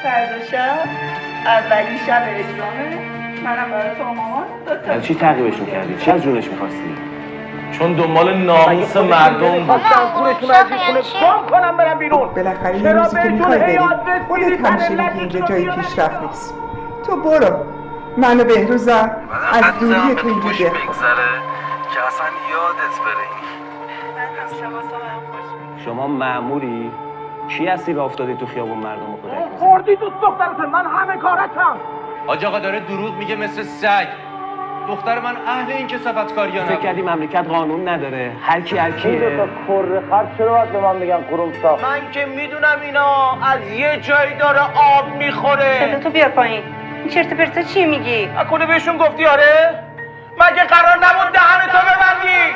فردا شب اولین شب اجرامه، منم برای تو مامان از چی تعقیبشون کردی؟ چی از جونش می‌خواستی؟ چون دنبال ناموس مردم خواستم خونشون از این خونه بام کنم برم بیرون. بالاخره یه روزی که میخوای بری خودت همیشه میگی اینجا جایی پیشرفت نیست. تو برو، من و بهروزم از دوری تو اینجا بگذره که اصلا یادت بره. شما مأموری؟ چی هستی راه افتادی تو خیابون مردم رو کتک می‌زنی؟ خوردی دوست دخترتون، من همه کارتم. حاج آقا داره دروغ میگه مثل سگ. دختر من اهل این کثافت کاریا فکر کردی مملکت قانون نداره؟ هر کی هر کیه؟ این دو تا کره خر چرا باید به من میگن قرومسا؟ من که میدونم اینا از یه جایی داره آب میخوره. صدا تو بیار پایین. این چرت و پرتا چی میگی؟ اکنه بهشون گفتی آره؟ مگه قرار نبود دهنتو ببندی؟